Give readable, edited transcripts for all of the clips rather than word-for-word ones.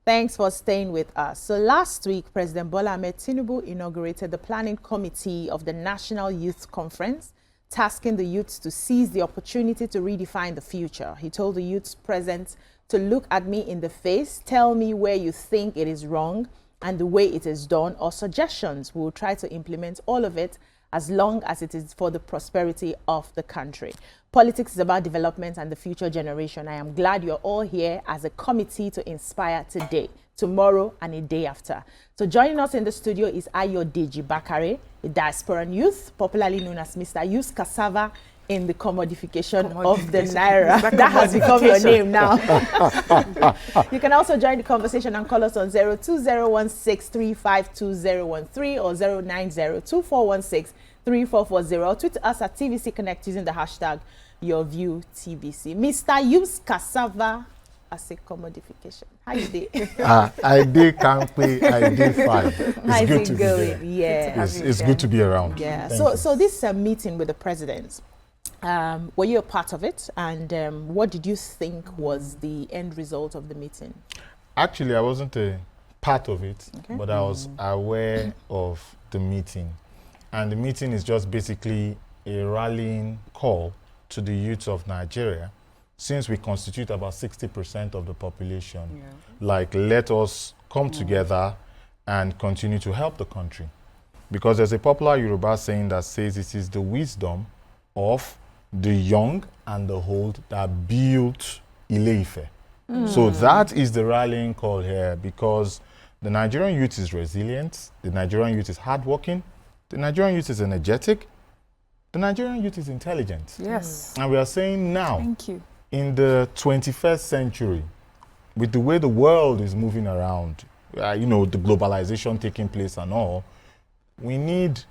Thanks for staying with us. So last week, President Bola Ahmed Tinubu inaugurated the planning committee of the National Youth Conference, tasking the youths to seize the opportunity to redefine the future. He told the youths present to look at me in the face, tell me where you think it is wrong and the way it is done, or suggestions. We will try to implement all of it as long as it is for the prosperity of the country. Politics is about development and the future generation. I am glad you're all here as a committee to inspire today, tomorrow, and a day after. So joining us in the studio is Ayodeji Bakare, a diasporan youth, popularly known as Mr. Use Cassava in the commodification of the Naira. That has become your name now. You can also join the conversation and call us on 02016352013 or 09024163440. Tweet us at TVC Connect using the hashtag YourViewTVC. Mr. Use Cassava as a commodification. How you doing? I did can't play, I did fine. It's good to be here. Yeah. It's good to be around. Yeah. So this meeting with the president, were you a part of it? And what did you think was the end result of the meeting? Actually, I wasn't a part of it, but I was aware of the meeting. And the meeting is just basically a rallying call to the youth of Nigeria, since we constitute about 60% of the population. Like, let us come together and continue to help the country. Because there's a popular Yoruba saying that says it is the wisdom of the young and the old that built Ile-Ife. So that is the rallying call here, because the Nigerian youth is resilient, the Nigerian youth is hardworking, the Nigerian youth is energetic, the Nigerian youth is intelligent. Yes. And we are saying now, Thank you. in the 21st century, with the way the world is moving around, the globalization taking place and all, we need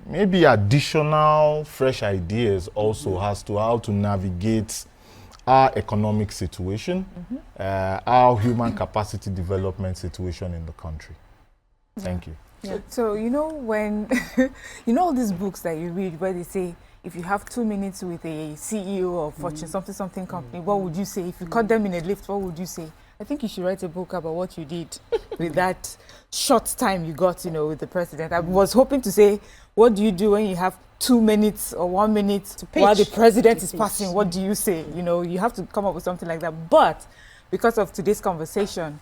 maybe additional fresh ideas also as to how to navigate our economic situation, our human capacity development situation in the country. Thank you. Yeah. So, when, all these books that you read where they say, if you have 2 minutes with a CEO of Fortune something company, what would you say? If you caught them in a lift, what would you say? I think you should write a book about what you did with that short time you got, with the president. I was hoping to say, what do you do when you have 2 minute or 1 minute while the president is passing? What do you say? You have to come up with something like that. But because of today's conversation,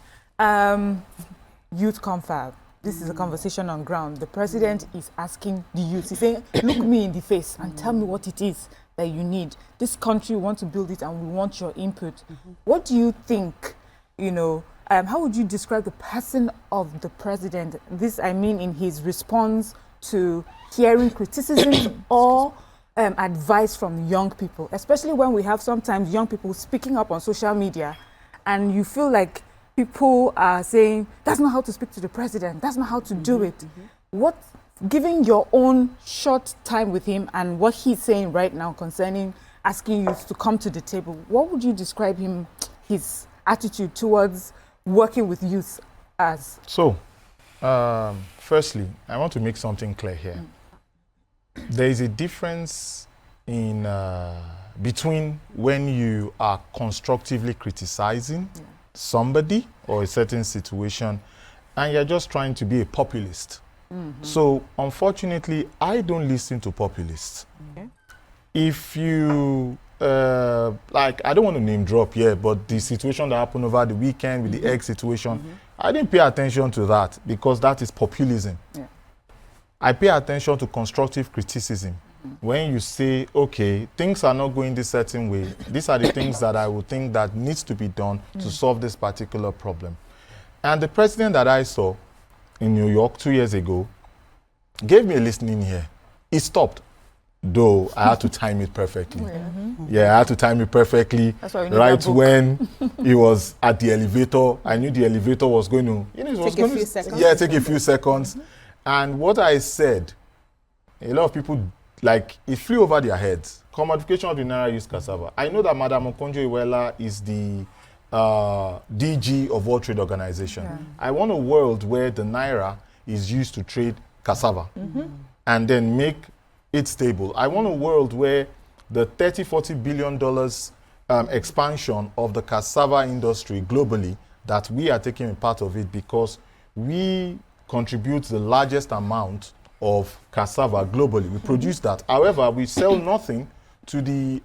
youth confab. This is a conversation on ground. The president is asking the youth. He's saying, look me in the face and tell me what it is that you need. This country, we want to build it and we want your input. What do you think, how would you describe the person of the president? This, I mean, in his response to hearing criticism or advice from young people, especially when we have sometimes young people speaking up on social media and you feel like people are saying, that's not how to speak to the president, that's not how to do it. Given your own short time with him and what he's saying right now concerning asking you to come to the table, what would you describe his attitude towards working with youth as? So, firstly, I want to make something clear here. There is a difference in between when you are constructively criticizing somebody or a certain situation and you're just trying to be a populist. So unfortunately, I don't listen to populists. If you I don't want to name drop here, but the situation that happened over the weekend with the egg situation, I didn't pay attention to that because that is populism. I pay attention to constructive criticism. When you say, okay, things are not going this certain way, these are the things that I would think that needs to be done to solve this particular problem. And the president that I saw in New York 2 years ago gave me a listening ear. He stopped, though I had to time it perfectly. I had to time it perfectly. Right when he was at the elevator, I knew the elevator was going to, take a few seconds. And what I said, a lot of people, it flew over their heads. Commodification of the Naira Use Cassava. I know that Madam Okonjo-Iweala is the DG of World Trade Organization. I want a world where the Naira is used to trade cassava and then make it stable. I want a world where the $30–40 billion expansion of the cassava industry globally that we are taking a part of it because we contribute the largest amount of cassava globally. We produce that. However, we sell nothing to the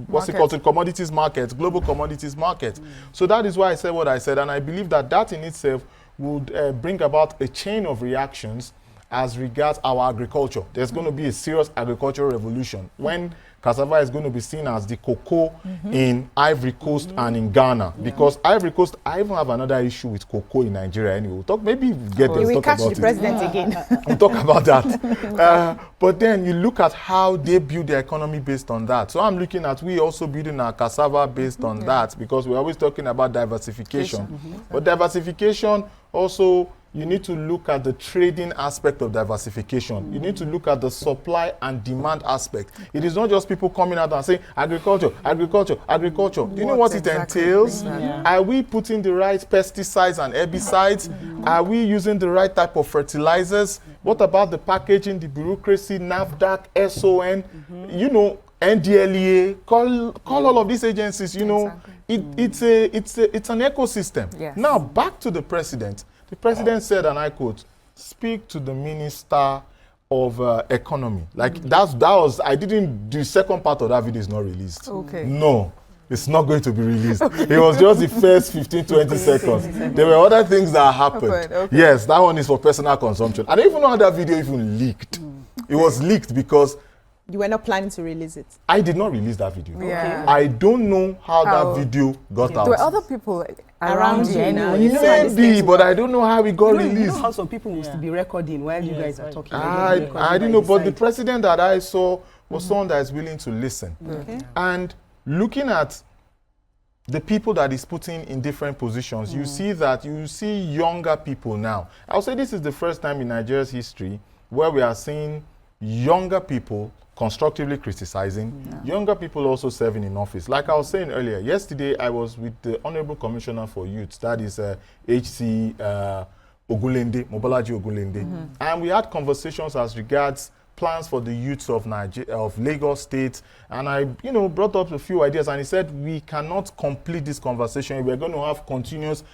what's it called, to commodities market, global commodities market. So that is why I said what I said, and I believe that that in itself would bring about a chain of reactions as regards our agriculture. There's going to be a serious agricultural revolution when cassava is going to be seen as the cocoa in Ivory Coast and in Ghana. Because Ivory Coast, I even have another issue with cocoa in Nigeria anyway. We'll talk, maybe we'll get there. We'll catch the president again. We'll talk about that. But then you look at how they build their economy based on that. So I'm looking at we also building our cassava based on that, because we're always talking about diversification. But diversification also, you need to look at the trading aspect of diversification. You need to look at the supply and demand aspect. It is not just people coming out and saying agriculture, agriculture, agriculture. Do you know what exactly it entails? Are we putting the right pesticides and herbicides? Are we using the right type of fertilizers? What about the packaging, the bureaucracy, NAFDAC, SON, you know, NDLEA, call all of these agencies, you know, it's an ecosystem. Yes. Now, back to the president. The president said, and I quote, speak to the minister of economy. Like that was, I didn't, the second part of that video is not released. Okay. No, it's not going to be released. It was just the first 15, 20 seconds. There were other things that happened. Okay. Yes, that one is for personal consumption. I don't even know how that video even leaked. It was leaked because You were not planning to release it? I did not release that video. Yeah. I don't know how that video got out. There were other people around you now. Maybe, but I don't know how it got released. You know how some people must be recording while you guys are talking. I didn't know, but the president that I saw was someone that is willing to listen. Okay. And looking at the people that is putting in different positions, you see that you see younger people now. I'll say this is the first time in Nigeria's history where we are seeing younger people constructively criticizing, younger people also serving in office. Like I was saying earlier, yesterday I was with the Honorable Commissioner for Youth, that is HC Ogulende, Mobolaji Ogulende, and we had conversations as regards plans for the youths of Lagos State, and I, brought up a few ideas, and he said we cannot complete this conversation. We're going to have continuous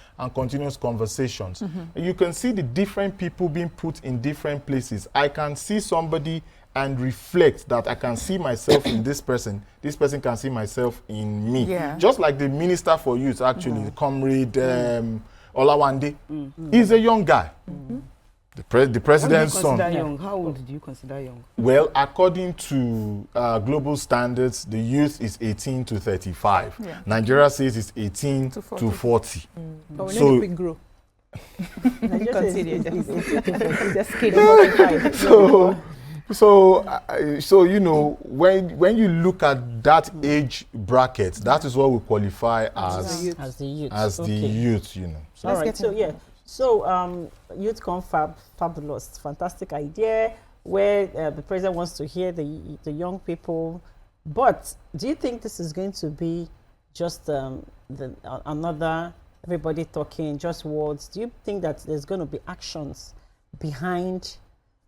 conversations. You can see the different people being put in different places. I can see somebody and reflect that I can see myself in this person can see myself in me. Yeah. Just like the Minister for Youth, actually, the Comrade Olawande, he's a young guy. The president's son. Young? How old do you consider young? Well, according to global standards, the youth is 18 to 35. Yeah. Nigeria says it's 18 to 40. But we So- need to grow. Continue. Just kidding. So when you look at that age bracket, that is what we qualify as the youth. the youth, So All right. So youth confab, fabulous, fantastic idea. Where the president wants to hear the young people, but do you think this is going to be just another everybody talking, just words? Do you think that there's going to be actions behind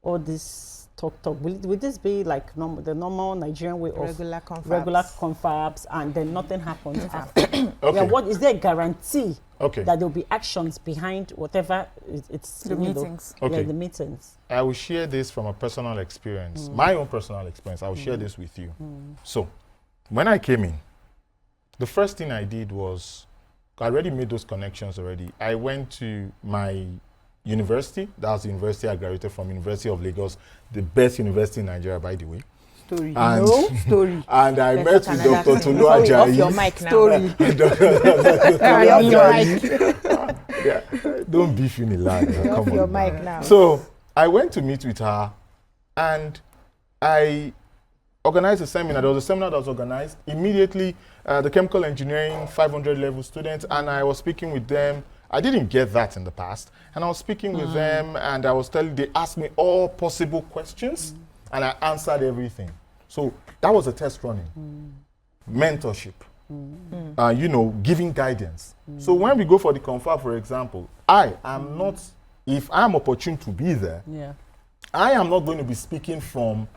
all this talk? Will this be like the normal Nigerian way of Regular confabs, and then nothing happens after? Okay. Yeah, what is there a guarantee Okay. that there will be actions behind whatever it's The meetings. Okay. the meetings? I will share this from a personal experience, my own personal experience. I will share this with you. So, when I came in, the first thing I did was, I already made those connections already. I went to my university. That's the university I graduated from, University of Lagos, the best university in Nigeria, by the way. Story. And, No story. and I met with Another Dr. thing. Tolu Before we off Ajayi. your mic now. Story. Yeah, don't beef Unilag. Off Come your on. mic now. So I went to meet with her, and I organized a seminar. There was a seminar that was organized immediately. The chemical engineering 500 level students, and I was speaking with them. I didn't get that in the past, and I was speaking with them, and I was telling. They asked me all possible questions, and I answered everything. So that was a test running. Mentorship. Giving guidance. So when we go for the confab, for example, I am not, if I am opportune to be there, Yeah. I am not going to be speaking from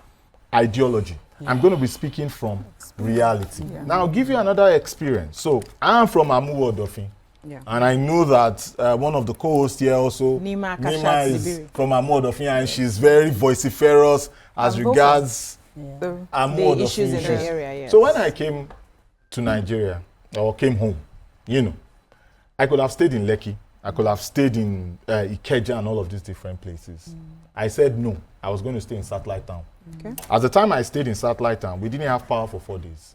ideology. I'm going to be speaking from reality. Yeah. Now, I'll give you another experience. So, I'm from Amuwo Odofin. Yeah. And I know that one of the co-hosts here also, Nima is Kashat from Amuwo Odofin, and she's very vociferous as And vocal. regards The- Amuwo The Odofin issues in the area, yes. So when I came to Nigeria, or came home, you know, I could have stayed in Lekki. I could have stayed in Ikeja and all of these different places. I said no. I was going to stay in Satellite Town. Okay. At the time I stayed in Satellite Town, we didn't have power for 4 days.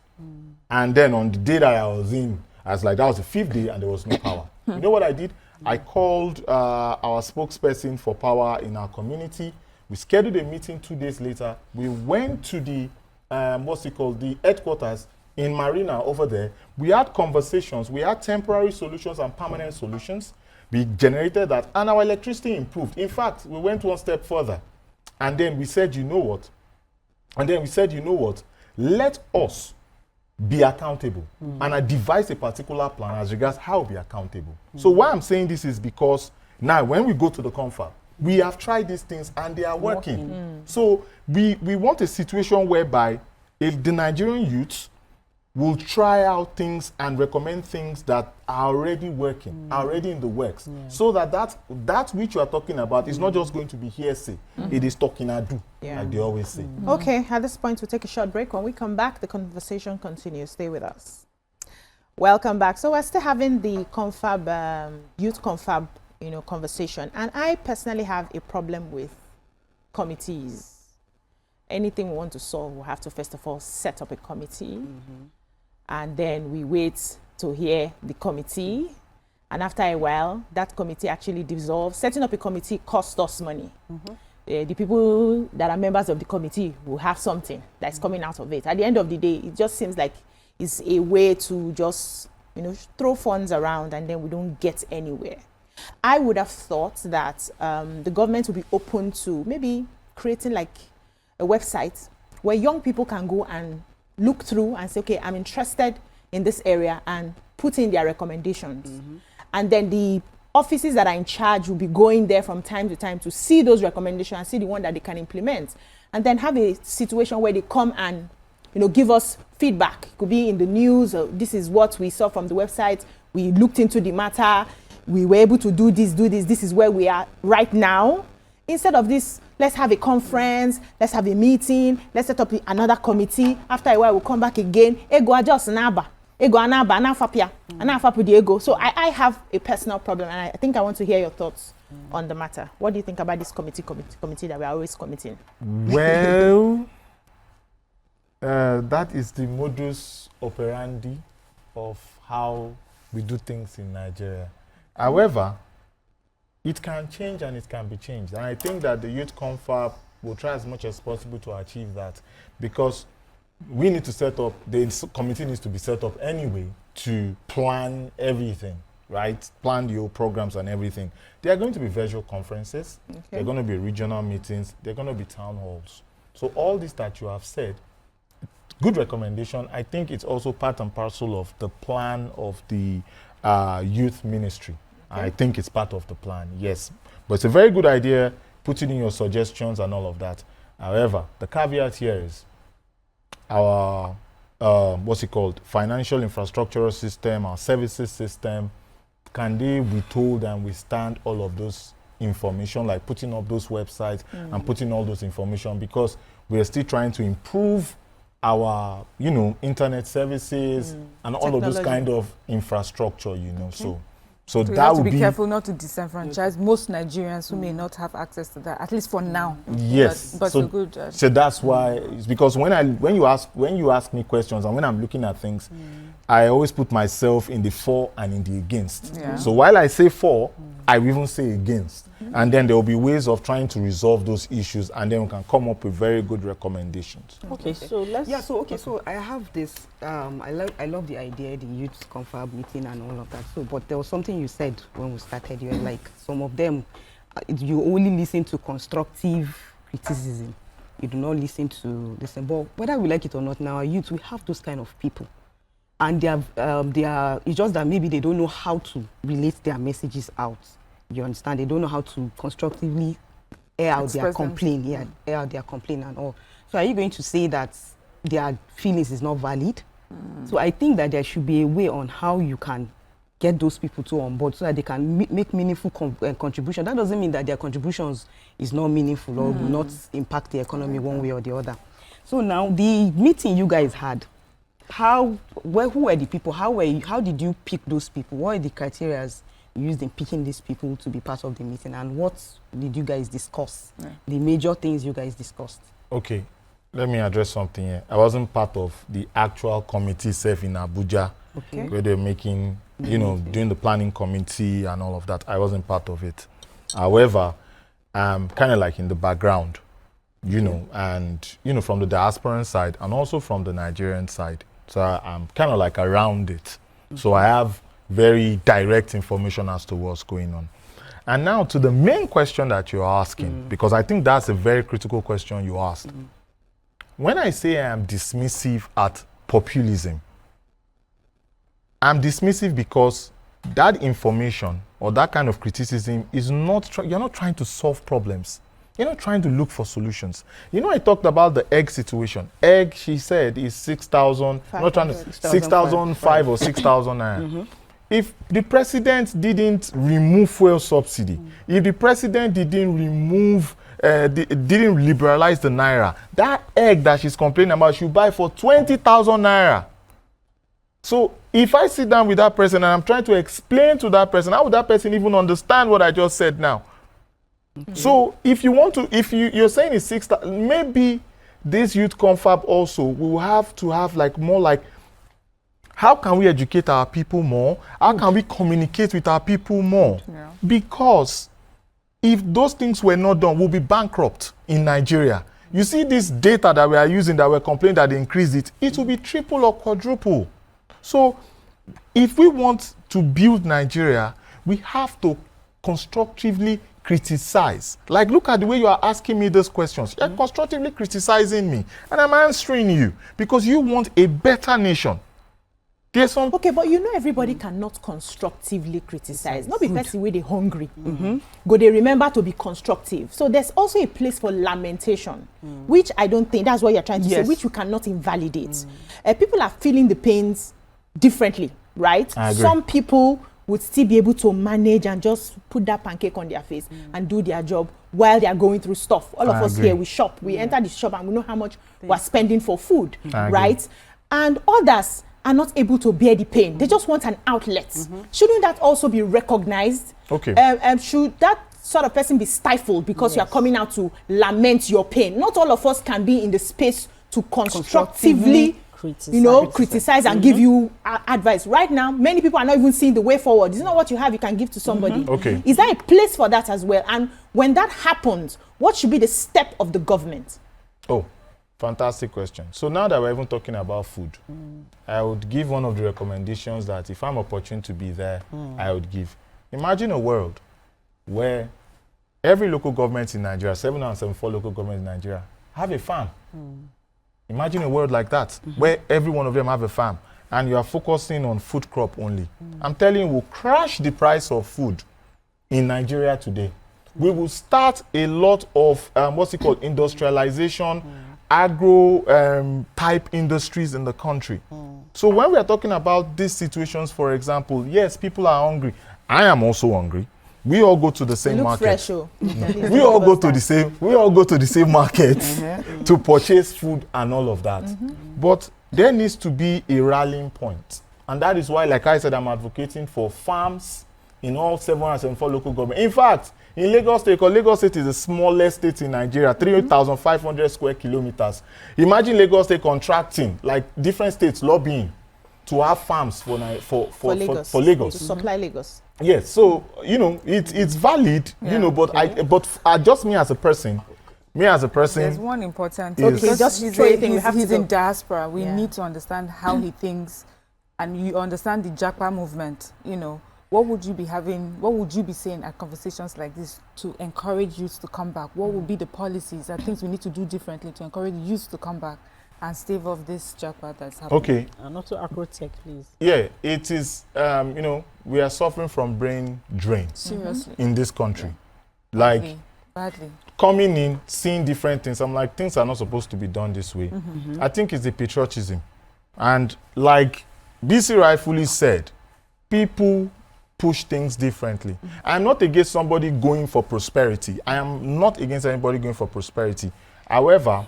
And then on the day that I was in, I was like, that was the 5th day and there was no power. You know what I did? I called our spokesperson for power in our community. We scheduled a meeting 2 days later. We went to the, the headquarters in Marina over there. We had conversations. We had temporary solutions and permanent solutions. We generated that and our electricity improved. In fact, we went one step further. And then we said, you know what? Let us be accountable. And I devised a particular plan as regards how to be accountable. So why I'm saying this is because now when we go to the confab, we have tried these things and they are working. So we want a situation whereby the Nigerian youths will try out things and recommend things that are already working, are already in the works. So that which you are talking about is not just going to be hearsay. It is talking and do, like they always say. Okay, at this point, we'll take a short break. When we come back, the conversation continues. Stay with us. Welcome back. So we're still having the confab, youth confab, conversation. And I personally have a problem with committees. Anything we want to solve, we'll have to first of all set up a committee. And then we wait to hear the committee. And after a while, that committee actually dissolves. Setting up a committee costs us money. The people that are members of the committee will have something that's coming out of it. At the end of the day, it just seems like it's a way to just, throw funds around and then we don't get anywhere. I would have thought that the government would be open to maybe creating like a website where young people can go and look through and say, okay, I'm interested in this area and put in their recommendations. And then the offices that are in charge will be going there from time to time to see those recommendations and see the one that they can implement. And then have a situation where they come and, give us feedback. It could be in the news, or this is what we saw from the website. We looked into the matter. We were able to do this. This is where we are right now. Instead of this, let's have a conference, let's have a meeting, let's set up another committee. After a while, we'll come back again. Ego adjust naba. Ego anaba, anafapia. Anafapu the ego. So I have a personal problem, and I think I want to hear your thoughts on the matter. What do you think about this committee that we're always committing? Well, that is the modus operandi of how we do things in Nigeria. However, it can change and it can be changed. And I think that the Youth Confab will try as much as possible to achieve that, because we need to set up, the committee needs to be set up anyway to plan everything, right? Plan your programs and everything. There are going to be virtual conferences. Okay. There are going to be regional meetings. There are going to be town halls. So all this that you have said, good recommendation. I think it's also part and parcel of the plan of the youth ministry. I think it's part of the plan, yes. But it's a very good idea, putting in your suggestions and all of that. However, the caveat here is our, financial infrastructural system, our services system, can they withhold and withstand all of those information, like putting up those websites and putting all those information, because we are still trying to improve our, internet services and all of those kind of infrastructure, So we that have to would be careful not to disenfranchise most Nigerians who may not have access to that, at least for now. Yes. But so, good. So that's why, it's because when you ask me questions and when I'm looking at things, I always put myself in the for and in the against. Yeah. So while I say for, I will even say against. And then there will be ways of trying to resolve those issues, and then we can come up with very good recommendations. Okay, so let's... Yeah, so I have this, I love the idea, the youth confab meeting and all of that. So, but there was something you said when we started, you were like, some of them, you only listen to constructive criticism. You do not listen to this. But whether we like it or not, now our youth, we have those kind of people. And they are, it's just that maybe they don't know how to relate their messages out. You understand? They don't know how to constructively air out their complaint. Yeah, air out their complaint and all. So are you going to say that their feelings is not valid. So I think that there should be a way on how you can get those people to on board so that they can make meaningful contribution. That doesn't mean that their contributions is not meaningful or will not impact the economy one way or the other. So now the meeting you guys had, who were the people? How did you pick those people? What are the criteria used in picking these people to be part of the meeting, and what did you guys discuss? The major things you guys discussed. Okay, let me address something here. I wasn't part of the actual committee itself in Abuja, where they're making, doing the planning committee and all of that. I wasn't part of it. However, I'm kind of like in the background, and, from the diasporan side and also from the Nigerian side. So I'm kind of like around it. So I have very direct information as to what's going on. And now to the main question that you're asking, because I think that's a very critical question you asked. When I say I am dismissive at populism, I'm dismissive because that information or that kind of criticism is not, you're not trying to solve problems. You're not trying to look for solutions. I talked about the egg situation. Egg, she said, is 6,000, not trying to 6,005 or 6,000 naira. If the president didn't remove fuel subsidy, if the president didn't remove, didn't liberalize the naira, that egg that she's complaining about, she'll buy for 20,000 naira. So if I sit down with that person and I'm trying to explain to that person, how would that person even understand what I just said now? So if you want to, if you're saying it's 6,000, maybe this youth confab also will have to have more like, how can we educate our people more? How can we communicate with our people more? Yeah. Because if those things were not done, we'll be bankrupt in Nigeria. You see this data that we are using, that we're complaining that they increased it, it will be triple or quadruple. So if we want to build Nigeria, we have to constructively criticize. Like, look at the way you are asking me those questions. You're constructively criticizing me, and I'm answering you because you want a better nation. There's some. Okay, but everybody cannot constructively criticize. Not because the way they're hungry. Go they remember to be constructive. So there's also a place for lamentation, which I don't think that's what you're trying to say, which you cannot invalidate. People are feeling the pains differently, right? Some people would still be able to manage and just put that pancake on their face and do their job while they are going through stuff. All of us here, we shop. We enter the shop and we know how much we're spending for food, right? And others are not able to bear the pain. They just want an outlet. Shouldn't that also be recognized? Okay. Should that sort of person be stifled because you are coming out to lament your pain? Not all of us can be in the space to constructively criticize and give you advice. Right now, many people are not even seeing the way forward. It's not what you have you can give to somebody. Okay. Is there a place for that as well? And when that happens, what should be the step of the government? Oh, fantastic question. So now that we're even talking about food, I would give one of the recommendations that if I'm opportune to be there, I would give. Imagine a world where every local government in Nigeria, 774 local governments in Nigeria, have a farm. Imagine a world like that, where every one of them have a farm, and you are focusing on food crop only. I'm telling you, we'll crash the price of food in Nigeria today. We will start a lot of, industrialization, agro type industries in the country. So when we are talking about these situations, for example, yes, people are hungry. I am also hungry. We all go to the same market. Fresh, oh. we all go to the same market to purchase food and all of that. But there needs to be a rallying point. And that is why, like I said, I'm advocating for farms in all 774 local governments. In fact, in Lagos State, because Lagos State is the smallest state in Nigeria, 3,500 square kilometers. Imagine Lagos State contracting, like different states lobbying to have farms for Lagos. To supply Lagos. Yes, so it's valid, but just me as a person. There's one important thing. Okay, just he's in diaspora. We need to understand how he thinks, and you understand the Japa movement. What would you be saying at conversations like this to encourage youth to come back? What would be the policies and things we need to do differently to encourage youth to come back and stave off this jackpot that's happening? Okay. And also Agrotech, please. Yeah, it is, we are suffering from brain drain. Seriously. In this country. Like, Badly. coming in, seeing different things. I'm like, things are not supposed to be done this way. I think it's the patriotism. And like BC rightfully said, people push things differently. I'm not against somebody going for prosperity. I am not against anybody going for prosperity. However,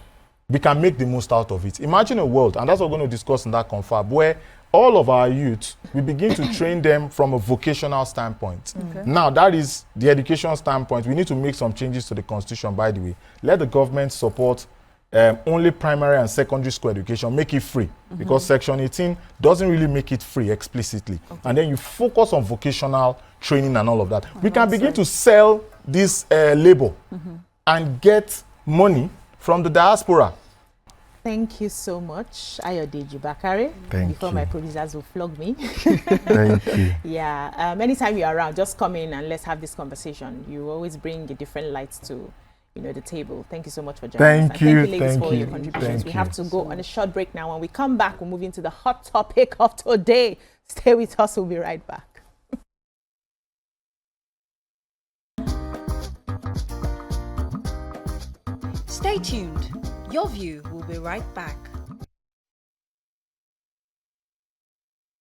we can make the most out of it. Imagine a world, and that's what we're going to discuss in that confab, where all of our youth, we begin to train them from a vocational standpoint. Now, that is the education standpoint. We need to make some changes to the constitution, by the way. Let the government support only primary and secondary school education, make it free, because Section 18 doesn't really make it free explicitly. And then you focus on vocational training and all of that. We can begin to sell this labor and get money from the diaspora. Thank you so much, Ayodeji Bakare. Thank Before you. my producers will flog me. Thank you. Yeah, anytime you're around, just come in and let's have this conversation. You always bring a different light to, the table. Thank you so much for joining us. Thank And you, thank you, ladies, thank for you, your contributions. thank We you. have to go on a short break now. When we come back, we'll move into the hot topic of today. Stay with us. We'll be right back. Stay tuned. Your View will be right back.